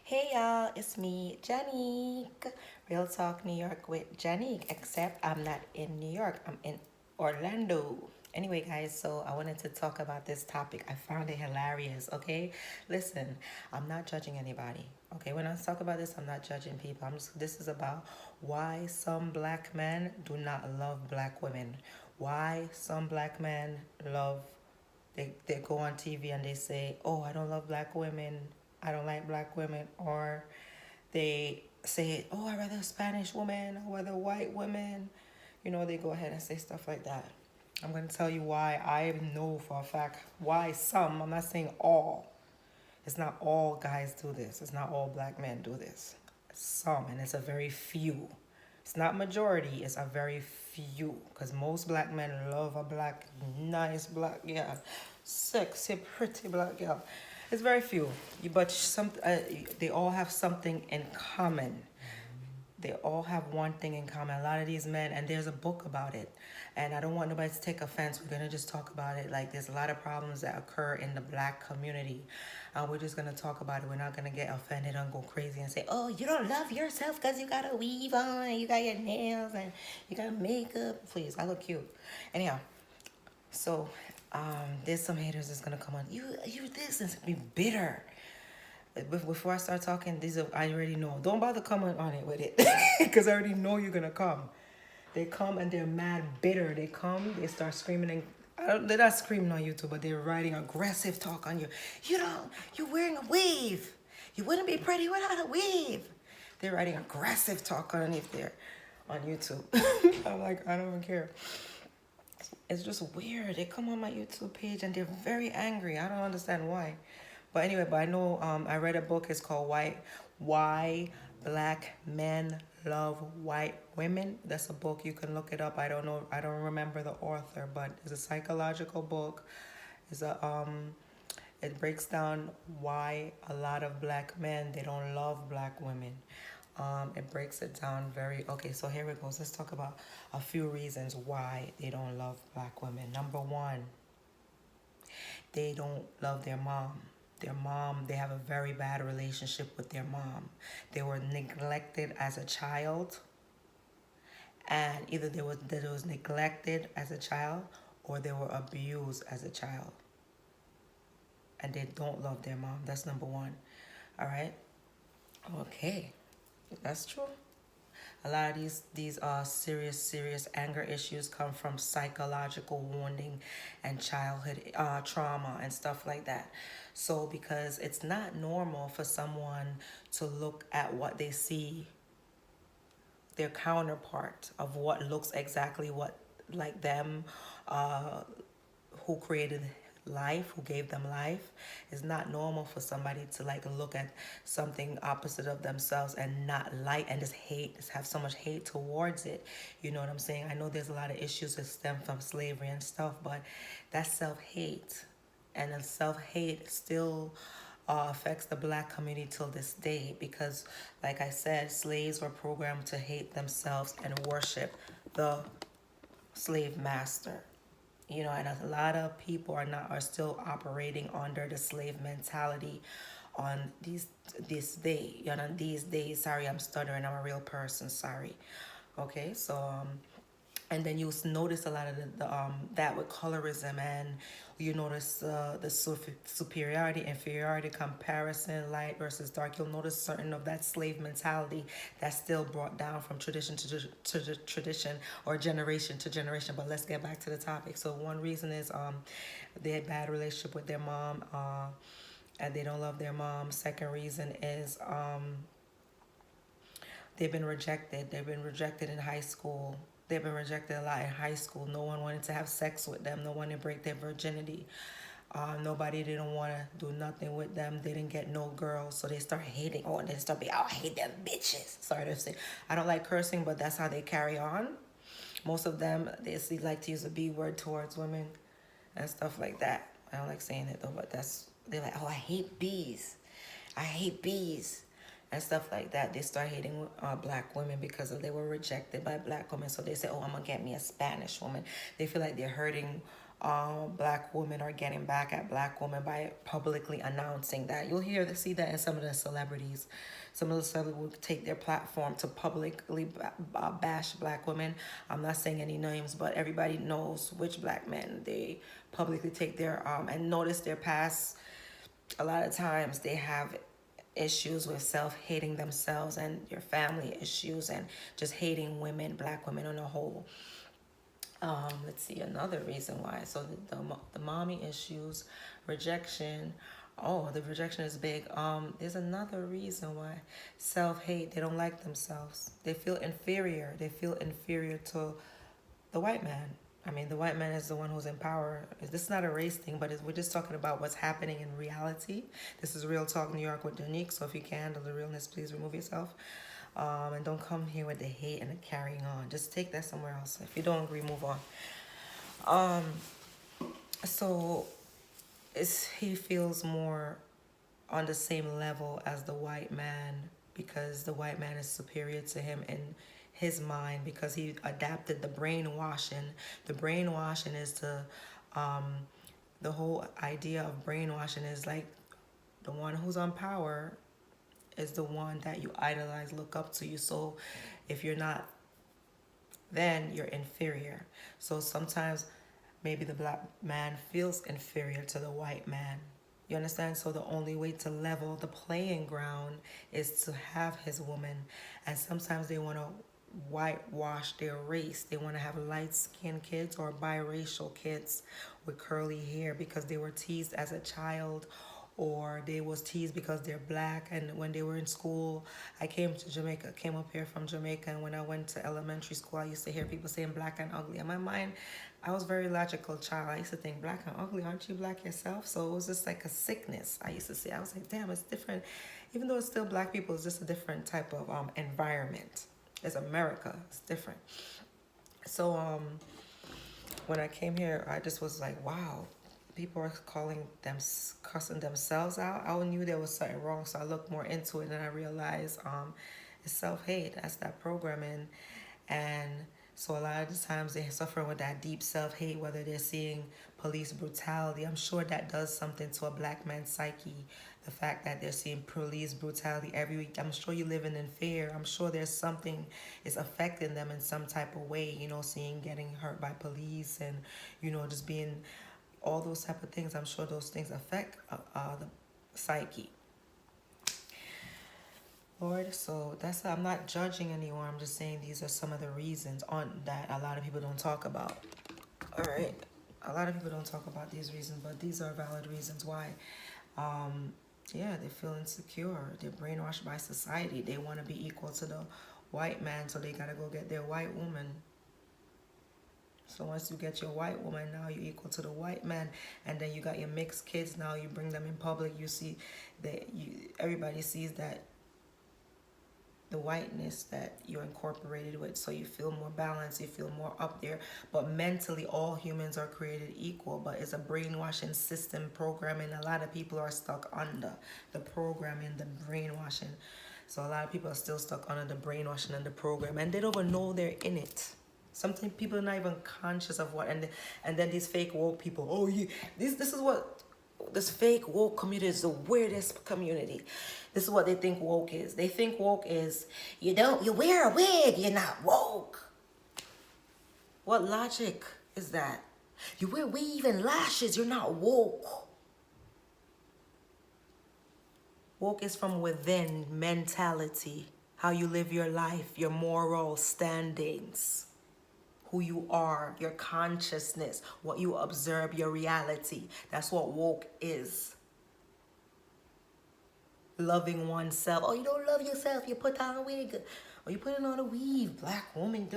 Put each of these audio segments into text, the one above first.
Hey y'all, it's me, Janique. Real Talk New York with Janique, except I'm not in New York, I'm in Orlando. Anyway, guys, so I wanted to talk about this topic. I found it hilarious, okay? Listen, I'm not judging anybody, okay? When I talk about this, I'm not judging people. This is about why some black men do not love black women. Why some black men love they go on TV and they say, "Oh, I don't love black women. I don't like black women," or they say, "Oh, I rather a Spanish woman. I rather white women." They go ahead and say stuff like that. I'm gonna tell you why I know for a fact why some. I'm not saying all. It's not all guys do this. It's not all black men do this. Some, and it's a very few. It's not majority. It's a very few. Because most black men love a black, nice black girl, sexy, pretty black girl. It's very few. But they all have something in common. They all have one thing in common. A lot of these men, and there's a book about it. And I don't want nobody to take offense. We're going to just talk about it. Like, there's a lot of problems that occur in the black community. We're just going to talk about it. We're not going to get offended and go crazy and say, "Oh, you don't love yourself because you got a weave on and you got your nails and you got makeup." Please, I look cute. Anyhow, so there's some haters that's going to come on. You this and be bitter. Before I start talking, I already know. Don't bother coming on it with it, because I already know you're gonna come. They come and they're mad bitter. They come, they start screaming and they're not screaming on YouTube, but they're writing aggressive talk on you. You're wearing a weave. You wouldn't be pretty without a weave. They're writing aggressive talk underneath there on YouTube. I'm like, I don't even care. It's just weird. They come on my YouTube page and they're very angry. I don't understand why. But anyway, I know I read a book. It's called Why Black Men Love White Women. That's a book. You can look it up. I don't know. I don't remember the author, but it's a psychological book. It breaks down why a lot of black men, they don't love black women. It breaks it down very okay. So here it goes. Let's talk about a few reasons why they don't love black women. Number one, they don't love their mom. They have a very bad relationship with their mom. They were neglected as a child, and either they was neglected as a child or they were abused as a child, and they don't love their mom. That's number one. All right. Okay, that's true. A lot of these serious anger issues come from psychological wounding and childhood trauma and stuff like that. So because it's not normal for someone to look at what they see their counterpart of what looks exactly what like them, who created life, who gave them life. It's not normal for somebody to like look at something opposite of themselves and not like and just have so much hate towards it. You know what I'm saying? I know there's a lot of issues that stem from slavery and stuff, but that's self-hate, and the self-hate still affects the black community till this day, because like I said, slaves were programmed to hate themselves and worship the slave master. And a lot of people are still operating under the slave mentality on this day. These days. Sorry, I'm stuttering. I'm a real person. Sorry. Okay, so and then you notice a lot of that with colorism, and you notice the superiority, inferiority, comparison, light versus dark. You'll notice certain of that slave mentality that's still brought down from tradition to tradition, or generation to generation. But let's get back to the topic. So one reason is they had bad relationship with their mom, and they don't love their mom. Second reason is they've been rejected. They've been rejected in high school. They've been rejected a lot in high school. No one wanted to have sex with them. No one to break their virginity. Nobody didn't want to do nothing with them. They didn't get no girls, so they start hating. Oh, and they start being, "Oh, I hate them bitches." Sorry to say, I don't like cursing, but that's how they carry on. Most of them, they like to use a B word towards women and stuff like that. I don't like saying it though, but they're like, "Oh, I hate bees. I hate bees." And stuff like that. They start hating black women because they were rejected by black women. So they say, "Oh, I'm gonna get me a Spanish woman." They feel like they're hurting black women are getting back at black women by publicly announcing that. You'll see that in some of the celebrities. Some of the celebrities will take their platform to publicly bash black women. I'm not saying any names, but everybody knows which black men they publicly take their and notice their past. A lot of times they have issues with self-hating themselves and your family issues and just hating women, black women on a whole. Let's see another reason why. So the mommy issues, rejection. Oh, the rejection is big. There's another reason why. Self-hate. They don't like themselves. They feel inferior. They feel inferior to the white man. I mean, the white man is the one who's in power. This is not a race thing, but we're just talking about what's happening in reality. This is Real Talk New York with Janique. So if you can handle the realness, please remove yourself. And don't come here with the hate and the carrying on. Just take that somewhere else. If you don't agree, move on. So he feels more on the same level as the white man because the white man is superior to him in his mind because he adapted the brainwashing. The brainwashing is the whole idea of brainwashing is like the one who's on power is the one that you idolize, look up to you. So if you're not, then you're inferior. So sometimes maybe the black man feels inferior to the white man. You understand? So the only way to level the playing ground is to have his woman. And sometimes they want to whitewash their race. They want to have light-skinned kids or biracial kids with curly hair because they were teased as a child, or they was teased because they're black. And when they were in school, I came up here from Jamaica, and when I went to elementary school, I used to hear people saying black and ugly. In my mind, I was a very logical child. I used to think black and ugly, aren't you black yourself? So it was just like a sickness, I used to say. I was like, damn, it's different. Even though it's still black people, it's just a different type of environment. It's America, it's different. So when I came here, I just was like, wow, people are cussing themselves out. I knew there was something wrong, so I looked more into it, and I realized it's self-hate. That's that programming. And so a lot of the times they're suffering with that deep self-hate, whether they're seeing police brutality. I'm sure that does something to a black man's psyche. The fact that they're seeing police brutality every week. I'm sure you're living in fear. I'm sure there's something is affecting them in some type of way, seeing getting hurt by police and, just being all those type of things. I'm sure those things affect the psyche. Lord, so I'm not judging anyone. I'm just saying these are some of the reasons on that a lot of people don't talk about. All right. A lot of people don't talk about these reasons, but these are valid reasons why. They feel insecure. They're brainwashed by society. They want to be equal to the white man, so they got to go get their white woman. So once you get your white woman, now you're equal to the white man, and then you got your mixed kids. Now you bring them in public. You see that everybody sees that the whiteness that you're incorporated with, so you feel more balanced, you feel more up there. But mentally, all humans are created equal, but it's a brainwashing system programming. A lot of people are stuck under the programming, the brainwashing. So a lot of people are still stuck under the brainwashing and the program, and they don't even know they're in it. Sometimes people are not even conscious of what, and then these fake woke people, this is what this fake woke community is, the weirdest community. This is what they think woke is. They think woke is you wear a wig, you're not woke. What logic is that? You wear weave and lashes, you're not woke. Woke is from within mentality, how you live your life, your moral standings, who you are, your consciousness, what you observe, your reality. That's what woke is. Loving oneself. Oh, you don't love yourself, you put on a wig. Or you put on a weave. Black woman,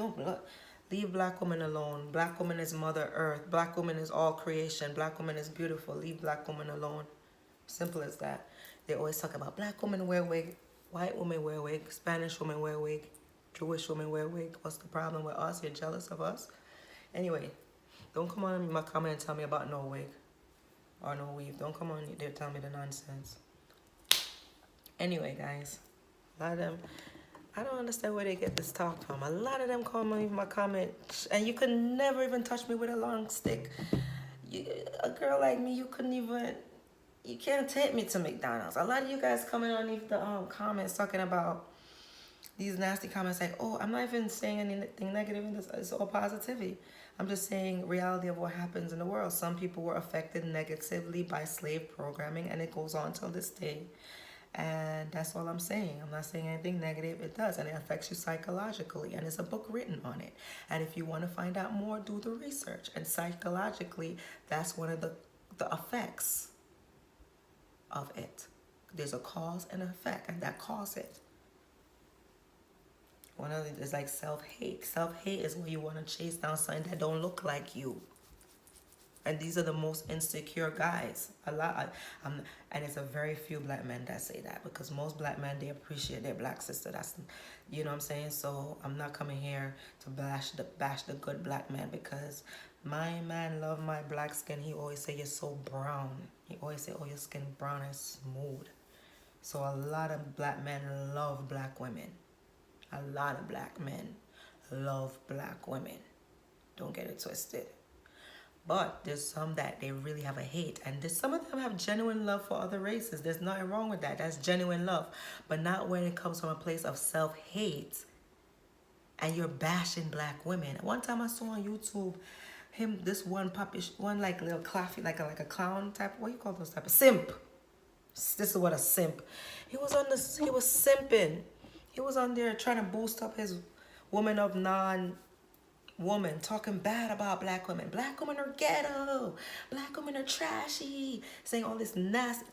leave black woman alone. Black woman is Mother Earth. Black woman is all creation. Black woman is beautiful. Leave black woman alone. Simple as that. They always talk about black women wear wig, white women wear wig, Spanish women wear wig, Jewish women wear wig. What's the problem with us? You're jealous of us? Anyway, don't come on in my comment and tell me about no wig or no weave. Don't come on there tell me the nonsense. Anyway, guys, a lot of them, I don't understand where they get this talk from. A lot of them come on in my comment, and you could never even touch me with a long stick. You, a girl like me, you couldn't even, you can't take me to McDonald's. A lot of you guys coming underneath the comments talking about these nasty comments like, oh, I'm not even saying anything negative in this. It's all positivity. I'm just saying reality of what happens in the world. Some people were affected negatively by slave programming, and it goes on till this day. And that's all I'm saying. I'm not saying anything negative. It does, and it affects you psychologically. And there's a book written on it. And if you want to find out more, do the research. And psychologically, that's one of the effects of it. There's a cause and effect, and that causes it. One of it is like self-hate. Self-hate is when you want to chase down something that don't look like you. And these are the most insecure guys. And it's a very few black men that say that, because most black men, they appreciate their black sister. That's, you know what I'm saying? So I'm not coming here to bash the good black man, because my man love my black skin. He always say, you're so brown. He always say, oh, your skin brown and smooth. So a lot of black men love black women. A lot of black men love black women. Don't get it twisted. But there's some that they really have a hate. And some of them have genuine love for other races. There's nothing wrong with that. That's genuine love. But not when it comes from a place of self-hate and you're bashing black women. One time I saw on YouTube this one like little claffy, like a clown type. What do you call those type of simp? This is what a simp. He was simping. He was on there trying to boost up his woman of non-woman, talking bad about black women. Black women are ghetto. Black women are trashy. Saying all this nasty.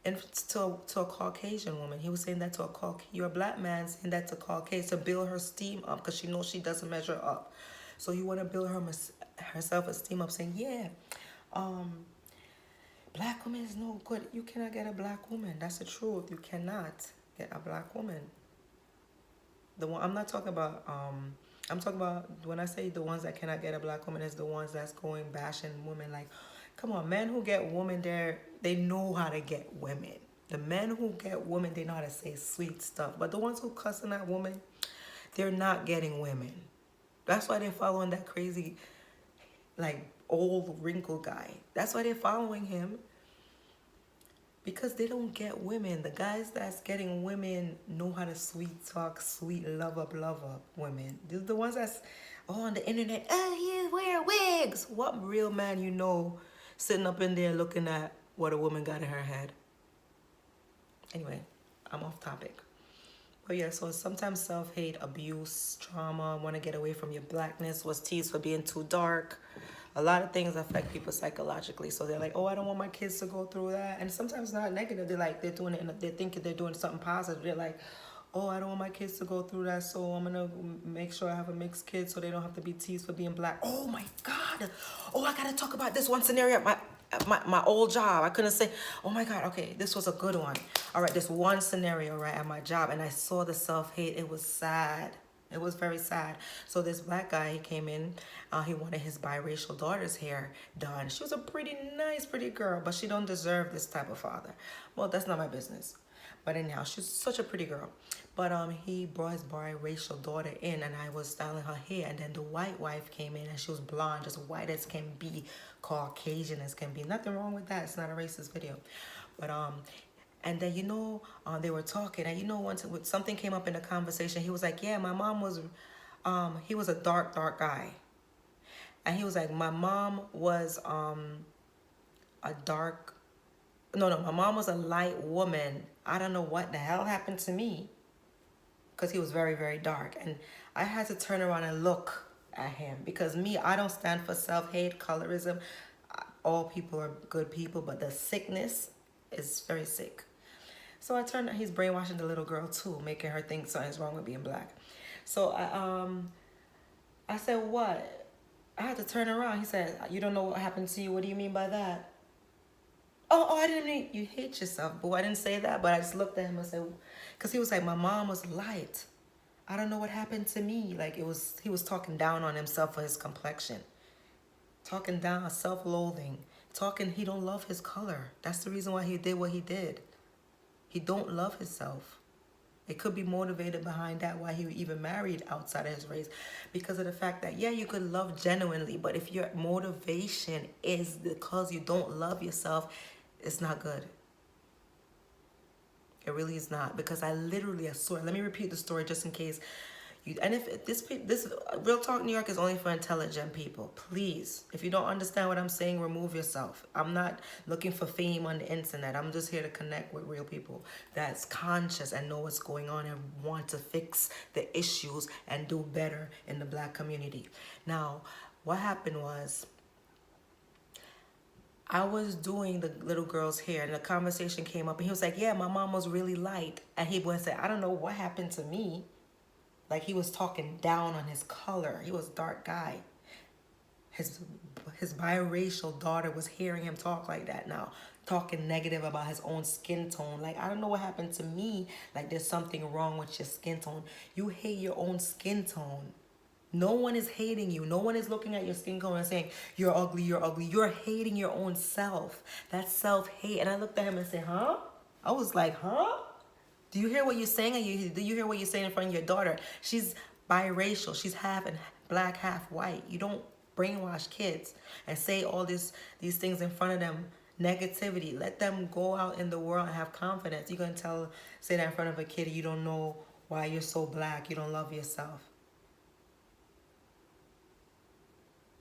And to a Caucasian woman, he was saying that to you're a black man saying that to Caucasian to build her esteem up, because she knows she doesn't measure up. So you want to build her self-esteem up, saying, yeah, black woman is no good. You cannot get a black woman. That's the truth. You cannot get a black woman. I'm not talking about, I'm talking about, when I say the ones that cannot get a black woman, is the ones that's going bashing women. Like, come on, men who get women they know how to get women. The men who get women, they know how to say sweet stuff. But the ones who cussing at women, they're not getting women. That's why they're following that crazy, like, old wrinkled guy. That's why they're following him. Because they don't get women. The guys that's getting women know how to sweet talk, sweet love up women. They're the ones that's on the internet. Oh, you wear wigs. What real man you know sitting up in there looking at what a woman got in her head? Anyway, I'm off topic. But yeah, so sometimes self-hate, abuse, trauma, want to get away from your blackness, was teased for being too dark. A lot of things affect people psychologically. So they're like, oh, I don't want my kids to go through that. And sometimes not negative. They're doing it, and they're thinking they're doing something positive. They're like, oh, I don't want my kids to go through that, so I'm going to make sure I have a mixed kid so they don't have to be teased for being black. Oh, my God. Oh, I got to talk about this one scenario at my old job. I couldn't say, oh, my God. Okay, this was a good one. All right, this one scenario, right, at my job, and I saw the self-hate. It was sad. It was very sad. So this black guy, he came in. He wanted his biracial daughter's hair done. She was a pretty girl, but she don't deserve this type of father. Well, that's not my business. But anyhow, she's such a pretty girl. But he brought his biracial daughter in, and I was styling her hair. And then the white wife came in, and she was blonde, just white as can be, Caucasian as can be. Nothing wrong with that. It's not a racist video. But and then, they were talking, and once something came up in the conversation, he was like, yeah, my mom was, he was a dark guy. And he was like, my mom was my mom was a light woman. I don't know what the hell happened to me, because he was very, very dark. And I had to turn around and look at him, because I don't stand for self-hate, colorism. All people are good people, but the sickness is very sick. So he's brainwashing the little girl too, making her think something's wrong with being black. So I said, what? I had to turn around. He said, you don't know what happened to you? What do you mean by that? Oh, I didn't mean, you hate yourself, boo. I didn't say that, but I just looked at him and said, because he was like, my mom was light. I don't know what happened to me. Like, he was talking down on himself for his complexion. Talking down, self-loathing. He don't love his color. That's the reason why he did what he did. He don't love himself. It could be motivated behind that why he even married outside of his race, because of the fact that, yeah, you could love genuinely, but if your motivation is because you don't love yourself, it's not good. It really is not, because I swear, let me repeat the story just in case you, and if this Real Talk New York is only for intelligent people. Please, if you don't understand what I'm saying, remove yourself. I'm not looking for fame on the internet. I'm just here to connect with real people that's conscious and know what's going on and want to fix the issues and do better in the black community. Now, what happened was, I was doing the little girl's hair and the conversation came up and he was like, yeah, my mom was really light. And he went and said, I don't know what happened to me. Like, he was talking down on his color. He was a dark guy. His biracial daughter was hearing him talk like that now, talking negative about his own skin tone. Like, I don't know what happened to me. Like, there's something wrong with your skin tone. You hate your own skin tone. No one is hating you. No one is looking at your skin tone and saying, you're ugly, you're ugly. You're hating your own self. That's self-hate. And I looked at him and said, huh? I was like, huh? Do you hear what you're saying? Do you hear what you're saying in front of your daughter? She's biracial. She's half and black, half white. You don't brainwash kids and say all these things in front of them. Negativity. Let them go out in the world and have confidence. You're going to say that in front of a kid, you don't know why you're so black. You don't love yourself.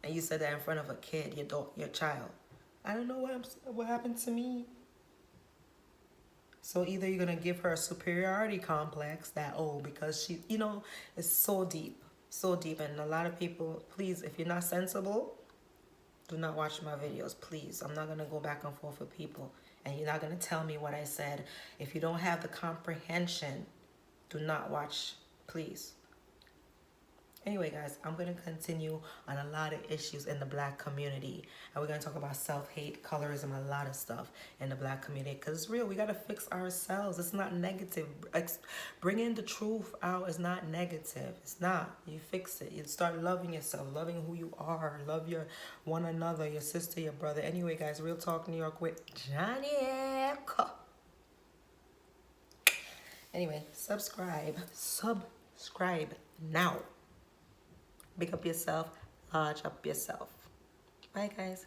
And you said that in front of a kid, your child. I don't know what happened to me. So either you're going to give her a superiority complex that, oh, because she, it's so deep. So deep. And a lot of people, please, if you're not sensible, do not watch my videos, please. I'm not going to go back and forth with people. And you're not going to tell me what I said. If you don't have the comprehension, do not watch, please. Anyway, guys, I'm going to continue on a lot of issues in the black community. And we're going to talk about self-hate, colorism, a lot of stuff in the black community. Because it's real. We got to fix ourselves. It's not negative. Bringing the truth out is not negative. It's not. You fix it. You start loving yourself, loving who you are. Love your one another, your sister, your brother. Anyway, guys, Real Talk New York with Johnny. Anyway, subscribe. Subscribe now. Big up yourself, large up yourself. Bye, guys.